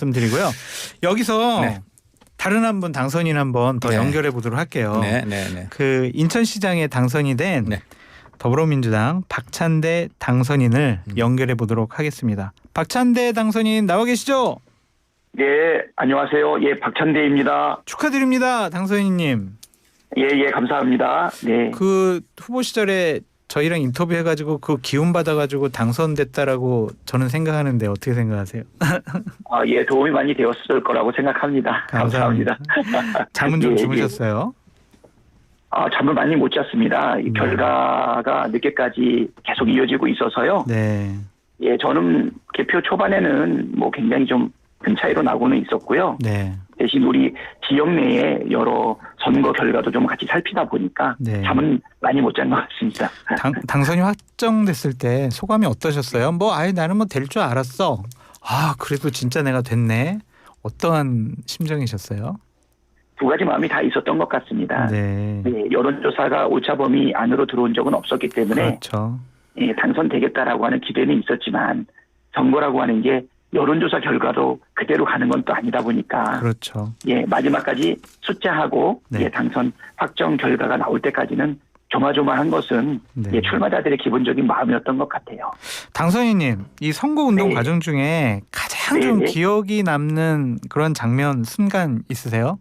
말씀드리고요. 여기서 네. 다른 한 분 당선인 한번 더 네. 연결해 보도록 할게요. 네. 그 인천시장에 당선이 된 네. 더불어민주당 박찬대 당선인을 연결해 보도록 하겠습니다. 박찬대 당선인 나와 계시죠? 예, 안녕하세요. 예, 박찬대입니다. 축하드립니다, 당선인님. 예, 감사합니다. 네. 그 후보 시절에 저희랑 인터뷰해가지고 그 기운 받아가지고 당선됐다라고 저는 생각하는데 어떻게 생각하세요? 아, 예, 도움이 많이 되었을 거라고 생각합니다. 감사합니다. 잠은 좀 예, 주무셨어요? 아, 잠을 많이 못 잤습니다. 이 결과가 늦게까지 계속 이어지고 있어서요. 네. 예, 저는 개표 초반에는 뭐 굉장히 좀 큰 차이로 나고는 있었고요. 네. 대신 우리 지역 내에 여러 선거 결과도 좀 같이 살피다 보니까 네. 잠은 많이 못 잔 것 같습니다. 당선이 확정됐을 때 소감이 어떠셨어요? 나는 뭐 될 줄 알았어. 아, 그래도 진짜 내가 됐네. 어떠한 심정이셨어요? 두 가지 마음이 다 있었던 것 같습니다. 네. 네, 여론조사가 오차 범위 안으로 들어온 적은 없었기 때문에 그렇죠. 예, 당선되겠다라고 하는 기대는 있었지만 선거라고 하는 게 여론조사 결과도 그대로 가는 건 또 아니다 보니까 그렇죠. 예, 마지막까지 숫자하고 네. 예, 당선 확정 결과가 나올 때까지는 조마조마한 것은 네. 예, 출마자들의 기본적인 마음이었던 것 같아요. 당선인님, 이 선거운동 네. 과정 중에 가장 좀 네. 기억이 남는 그런 장면, 순간 있으세요?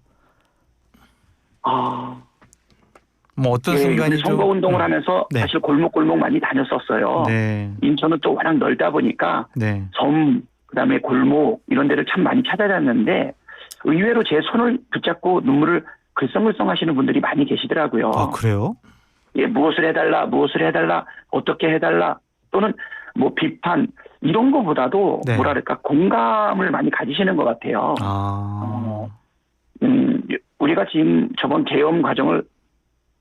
뭐 어떤 예, 순간이 우리 좀 선거운동을 하면서 네. 사실 골목골목 많이 다녔었어요. 네. 인천은 또 워낙 넓다 보니까 네. 섬, 그다음에 골목 이런 데를 참 많이 찾아다녔는데 의외로 제 손을 붙잡고 눈물을 글썽글썽 하시는 분들이 많이 계시더라고요. 아, 그래요? 예, 무엇을 해달라, 어떻게 해달라, 또는 뭐 비판 이런 거보다도 네. 뭐랄까 공감을 많이 가지시는 것 같아요. 우리가 지금 저번 계엄 과정을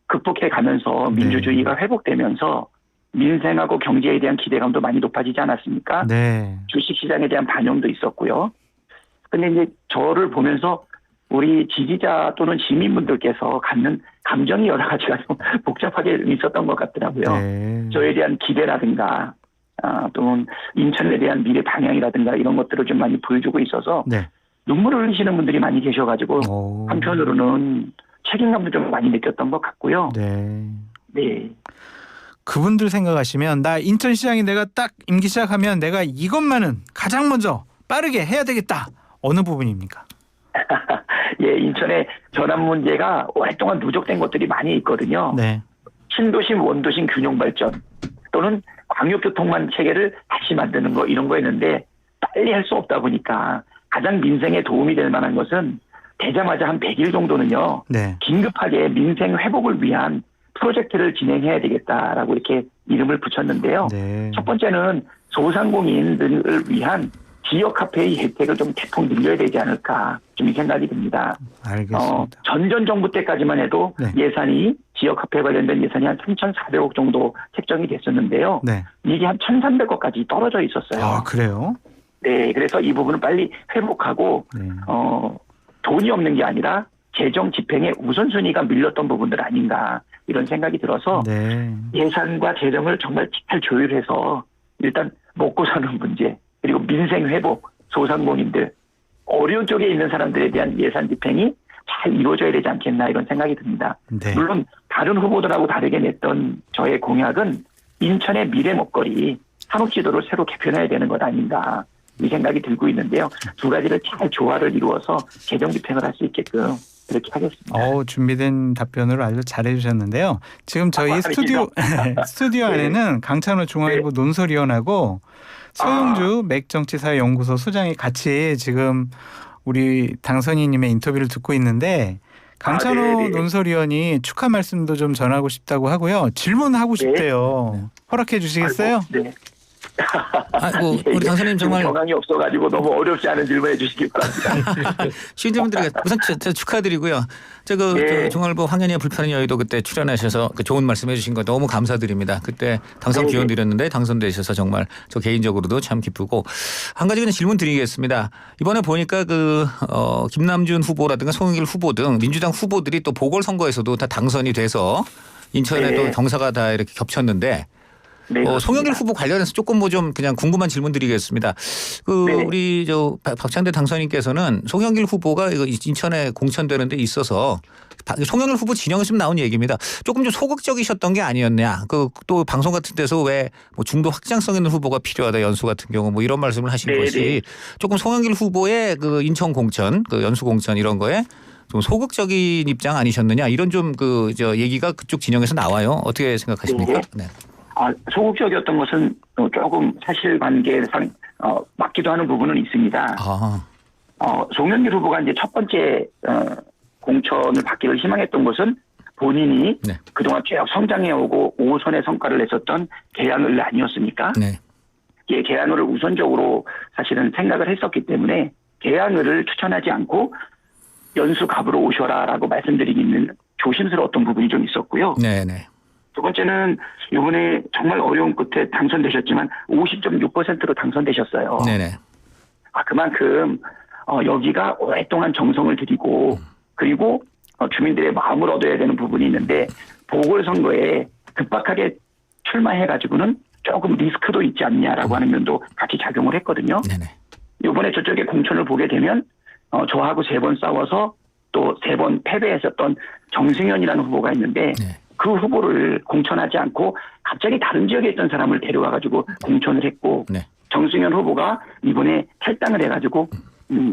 극복해 가면서 민주주의가 회복되면서 민생하고 경제에 대한 기대감도 많이 높아지지 않았습니까? 네. 주식시장에 대한 반영도 있었고요. 근데 이제 저를 보면서 우리 지지자 또는 시민분들께서 갖는 감정이 여러 가지가 좀 복잡하게 있었던 것 같더라고요. 네. 저에 대한 기대라든가 또는 인천에 대한 미래 방향이라든가 이런 것들을 좀 많이 보여주고 있어서 네. 눈물을 흘리시는 분들이 많이 계셔가지고 오. 한편으로는 책임감도 좀 많이 느꼈던 것 같고요. 네. 네. 그분들 생각하시면 나 인천시장이 내가 딱 임기 시작하면 내가 이것만은 가장 먼저 빠르게 해야 되겠다. 어느 부분입니까? 예, 인천의 전환 문제가 오랫동안 누적된 것들이 많이 있거든요. 네. 신도심, 원도심 균형 발전 또는 광역교통망 체계를 다시 만드는 거 이런 거였는데 빨리 할 수 없다 보니까 가장 민생에 도움이 될 만한 것은 되자마자 한 100일 정도는요. 네. 긴급하게 민생 회복을 위한 프로젝트를 진행해야 되겠다라고 이렇게 이름을 붙였는데요. 네. 첫 번째는 소상공인들을 위한 지역 카페의 혜택을 좀 대폭 늘려야 되지 않을까 좀 이 생각이 듭니다. 알겠습니다. 전전 정부 때까지만 해도 네. 예산이 지역 카페 관련된 예산이 한 3,400억 정도 책정이 됐었는데요. 네. 이게 한 1,300억까지 떨어져 있었어요. 아, 그래요? 네, 그래서 이 부분을 빨리 회복하고 네. 돈이 없는 게 아니라 재정 집행의 우선순위가 밀렸던 부분들 아닌가 이런 생각이 들어서 네. 예산과 재정을 정말 잘 조율해서 일단 먹고 사는 문제 그리고 민생 회복, 소상공인들 어려운 쪽에 있는 사람들에 대한 예산 집행이 잘 이루어져야 되지 않겠나 이런 생각이 듭니다. 네. 물론 다른 후보들하고 다르게 냈던 저의 공약은 인천의 미래 먹거리 산업지도를 새로 개편해야 되는 것 아닌가 이 생각이 들고 있는데요. 두 가지를 잘 조화를 이루어서 재정 집행을 할 수 있게끔 그렇게 하겠습니다. 준비된 답변을 아주 잘해주셨는데요. 지금 저희 스튜디오 안에는 강찬호 중앙일보 논설위원하고 서용주 맥정치사연구소 소장이 같이 지금 우리 당선인님의 인터뷰를 듣고 있는데 강찬호 논설위원이 축하 말씀도 좀 전하고 싶다고 하고요. 질문하고 싶대요. 허락해 주시겠어요? 아이고, 네. 아이고 우리 당선인님 정말 경황이 없어가지고 너무 어렵지 않은 질문해 주시기 바랍니다. 쉬운 질문 드리겠습니다. 우선 저 축하드리고요. 네. 중앙일보 황현희의 불편한 여의도 그때 출연하셔서 그 좋은 말씀해 주신 거 너무 감사드립니다. 그때 당선 네. 기원 드렸는데 당선되셔서 정말 저 개인적으로도 참 기쁘고 한 가지 그냥 질문 드리겠습니다. 이번에 보니까 김남준 후보라든가 송영길 후보 등 민주당 후보들이 또 보궐선거에서도 다 당선이 돼서 인천에 네. 또 경사가 다 이렇게 겹쳤는데 네, 그렇습니다. 송영길 후보 관련해서 조금 뭐 좀 그냥 궁금한 질문 드리겠습니다. 네. 우리 박창대 당선인께서는 송영길 후보가 이거 인천에 공천되는 데 있어서 송영길 후보 진영에서 좀 나온 얘기입니다. 조금 좀 소극적이셨던 게 아니었냐. 또 방송 같은 데서 왜 뭐 중도 확장성 있는 후보가 필요하다, 연수 같은 경우 뭐 이런 말씀을 하신 네, 것이 네. 조금 송영길 후보의 그 인천 공천, 그 연수 공천 이런 거에 좀 소극적인 입장 아니셨느냐, 이런 좀 얘기가 그쪽 진영에서 나와요. 어떻게 생각하십니까? 네. 소극적이었던 것은 조금 사실관계상 맞기도 하는 부분은 있습니다. 송영길 후보가 이제 첫 번째 공천을 받기를 희망했던 것은 본인이 네. 그동안 쭉 성장해오고 5선의 성과를 냈었던 계양을 아니었습니까? 네. 예, 계양을 우선적으로 사실은 생각을 했었기 때문에 계양을 추천하지 않고 연수갑으로 오셔라라고 말씀드리기는 조심스러웠던 부분이 좀 있었고요. 네네. 두 번째는 이번에 정말 어려운 끝에 당선되셨지만 50.6%로 당선되셨어요. 네네. 그만큼 여기가 오랫동안 정성을 들이고 그리고 주민들의 마음을 얻어야 되는 부분이 있는데 보궐선거에 급박하게 출마해가지고는 조금 리스크도 있지 않냐라고 하는 면도 같이 작용을 했거든요. 네네. 이번에 저쪽에 공천을 보게 되면 저하고 3번 싸워서 또 3번 패배했었던 정승현이라는 후보가 있는데 네. 그 후보를 공천하지 않고 갑자기 다른 지역에 있던 사람을 데려와가지고 공천을 했고 네. 정승현 후보가 이번에 탈당을 해가지고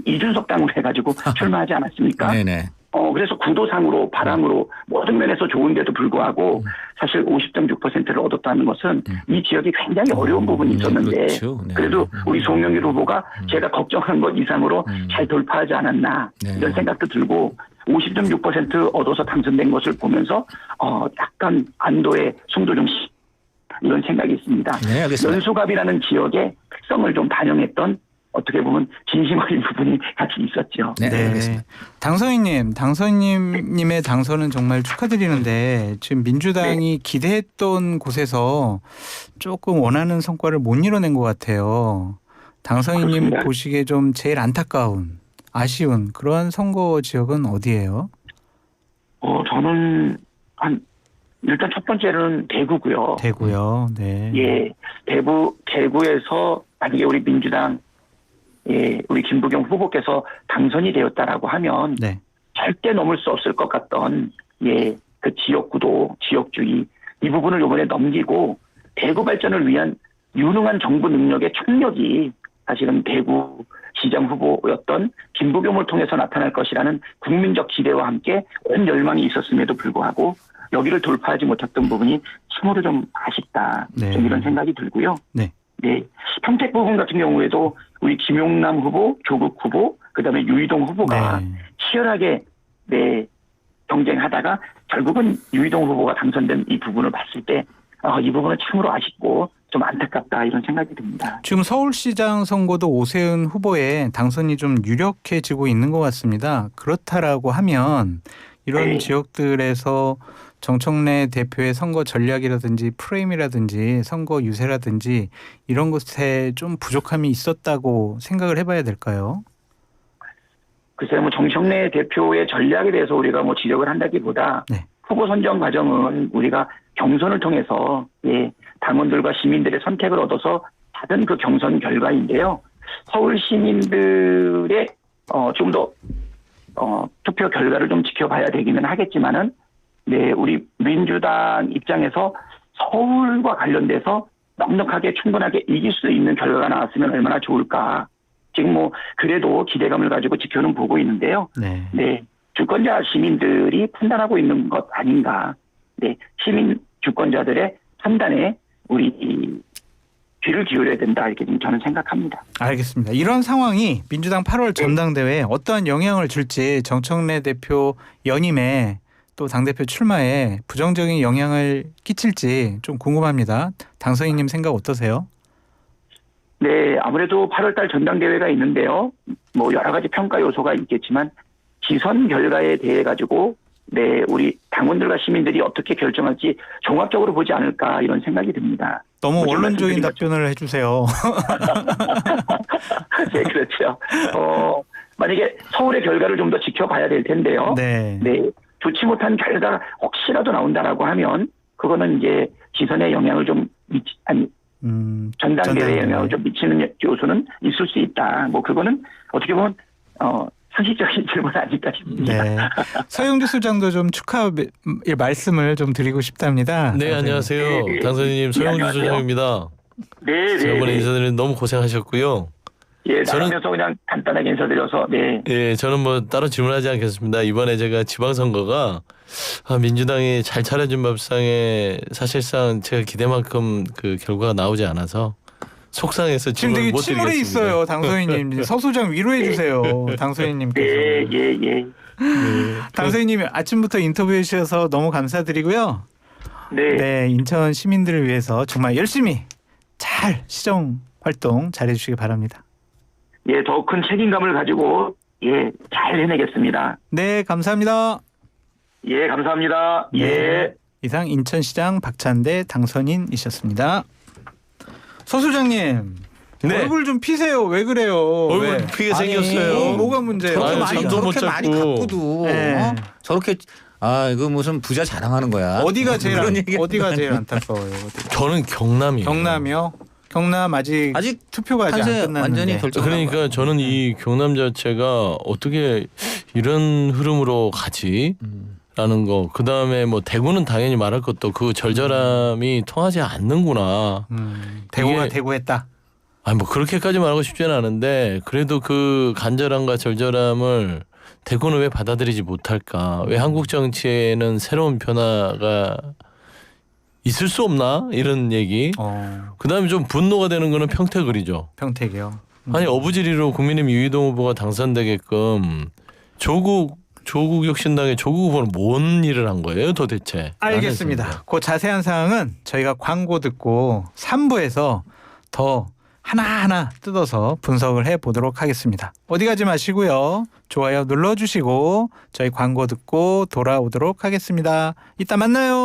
이준석 당으로 해가지고 출마하지 않았습니까? 네네. 그래서 구도상으로 바람으로 모든 면에서 좋은데도 불구하고 사실 50.6%를 얻었다는 것은 이 지역이 굉장히 어려운 부분이 있었는데 그렇죠. 네. 그래도 우리 송영길 후보가 제가 걱정한 것 이상으로 잘 돌파하지 않았나 네. 이런 생각도 들고 50.6% 얻어서 당선된 것을 보면서 약간 안도의 숨도 좀 이런 생각이 있습니다. 네, 알겠습니다. 연수갑이라는 지역의 특성을 좀 반영했던 어떻게 보면 진심 어린 부분이 같이 있었죠. 네, 알겠습니다. 당선인님의 당선은 정말 축하드리는데 지금 민주당이 기대했던 곳에서 조금 원하는 성과를 못 이뤄낸 것 같아요. 당선인님 그렇습니다. 보시기에 좀 제일 안타까운, 아쉬운 그러한 선거 지역은 어디예요? 저는 일단 첫 번째는 대구고요. 대구요. 네. 예, 대구에서 만약에 우리 민주당 우리 김부겸 후보께서 당선이 되었다라고 하면 네. 절대 넘을 수 없을 것 같던 그 지역구도 지역주의 이 부분을 이번에 넘기고 대구 발전을 위한 유능한 정부 능력의 총력이 사실은 대구 시장 후보였던 김부겸을 통해서 나타날 것이라는 국민적 기대와 함께 온 열망이 있었음에도 불구하고 여기를 돌파하지 못했던 부분이 참으로 좀 아쉽다. 네. 좀 이런 생각이 들고요. 네. 네. 평택 부분 같은 경우에도 우리 김용남 후보, 조국 후보, 그다음에 유이동 후보가 네. 치열하게 경쟁하다가 결국은 유이동 후보가 당선된 이 부분을 봤을 때 이 부분은 참으로 아쉽고 좀 안타깝다 이런 생각이 듭니다. 지금 서울시장 선거도 오세훈 후보의 당선이 좀 유력해지고 있는 것 같습니다. 그렇다라고 하면 이런 네. 지역들에서 정청래 대표의 선거 전략이라든지 프레임이라든지 선거 유세라든지 이런 것에 좀 부족함이 있었다고 생각을 해봐야 될까요? 글쎄요, 뭐 정청래 대표의 전략에 대해서 우리가 뭐 지적을 한다기보다 네. 후보 선정 과정은 우리가 경선을 통해서 당원들과 시민들의 선택을 얻어서 받은 그 경선 결과인데요. 서울 시민들의 좀 더 투표 결과를 좀 지켜봐야 되기는 하겠지만은 우리 민주당 입장에서 서울과 관련돼서 넉넉하게 충분하게 이길 수 있는 결과가 나왔으면 얼마나 좋을까. 지금 뭐 그래도 기대감을 가지고 지켜는 보고 있는데요. 네. 주권자 시민들이 판단하고 있는 것 아닌가. 시민 주권자들의 판단에 우리 귀를 기울여야 된다 이렇게 저는 생각합니다. 알겠습니다. 이런 상황이 민주당 8월 전당대회에 어떠한 영향을 줄지 정청래 대표 연임에 또 당대표 출마에 부정적인 영향을 끼칠지 좀 궁금합니다. 당선인님 생각 어떠세요? 네, 아무래도 8월달 전당대회가 있는데요. 뭐 여러 가지 평가 요소가 있겠지만 지선 결과에 대해 가지고 우리 당원들과 시민들이 어떻게 결정할지 종합적으로 보지 않을까 이런 생각이 듭니다. 너무 원론적인 답변을 해주세요. 네, 그렇죠. 만약에 서울의 결과를 좀 더 지켜봐야 될 텐데요. 네. 좋지 못한 결과가 혹시라도 나온다라고 하면 그거는 이제 지선에 영향을 좀 전당대회에 영향을 좀 미치는 요소는 있을 수 있다. 뭐 그거는 어떻게 보면 상식적인 질문 아닐까 싶습니다. 네. 서영주 소장도 좀 축하 말씀을 좀 드리고 싶답니다. 네, 안녕하세요. 네, 당선인님 네, 서영주 안녕하세요. 소장입니다. 네, 저번에 네. 인사드리는 너무 고생하셨고요. 예, 저는- 나가면서 그냥 간단하게 인사드려서 네. 예, 저는 뭐 따로 질문하지 않겠습니다. 이번에 제가 지방선거가 민주당이 잘 차려준 밥상에 사실상 제가 기대만큼 그 결과가 나오지 않아서 속상해서 지금 질문을 되게 못 침울해 드리겠습니다. 있어요, 당선인님. 서 소장 위로해 주세요, 당선인님께서. 예, 예, 예. 네. 당선인님 아침부터 인터뷰해 주셔서 너무 감사드리고요. 네. 네, 인천 시민들을 위해서 정말 열심히 잘 시정 활동 잘해주시기 바랍니다. 예, 더 큰 책임감을 가지고 예, 잘 해내겠습니다. 네, 감사합니다. 예, 감사합니다. 예. 네. 이상 인천시장 박찬대 당선인이셨습니다. 서 소장님, 네. 얼굴 좀 피세요. 왜 그래요? 얼굴 왜? 피게 아니, 생겼어요. 뭐가 문제예요? 저렇게 아유, 많이 잠도 못 저렇게 많이 잤고. 갖고도 네. 저렇게 이거 무슨 부자 자랑하는 거야. 어디가 제일 그런 얘기 어디가 제일 안타까워요? 어디가? 저는 경남이에요. 경남이요? 경남 아직 투표가 아직 안 판세 끝났는데. 완전히 결정. 그러니까 저는 이 경남 자체가 어떻게 이런 흐름으로 가지? 라는 거. 그다음에 뭐 대구는 당연히 말할 것도 그 절절함이 통하지 않는구나. 대구가 이게- 대구했다. 아니 뭐 그렇게까지 말하고 싶지는 않은데 그래도 그 간절함과 절절함을 대구는 왜 받아들이지 못할까? 왜 한국 정치에는 새로운 변화가 있을 수 없나? 이런 얘기. 그다음에 좀 분노가 되는 거는 평택을이죠. 평택이요. 아니 어부지리로 국민의힘 유이동 후보가 당선되게끔 조국 혁신당의 조국 후보는 뭔 일을 한 거예요 도대체? 알겠습니다. 그 자세한 사항은 저희가 광고 듣고 3부에서 더 하나하나 뜯어서 분석을 해보도록 하겠습니다. 어디 가지 마시고요. 좋아요 눌러주시고 저희 광고 듣고 돌아오도록 하겠습니다. 이따 만나요.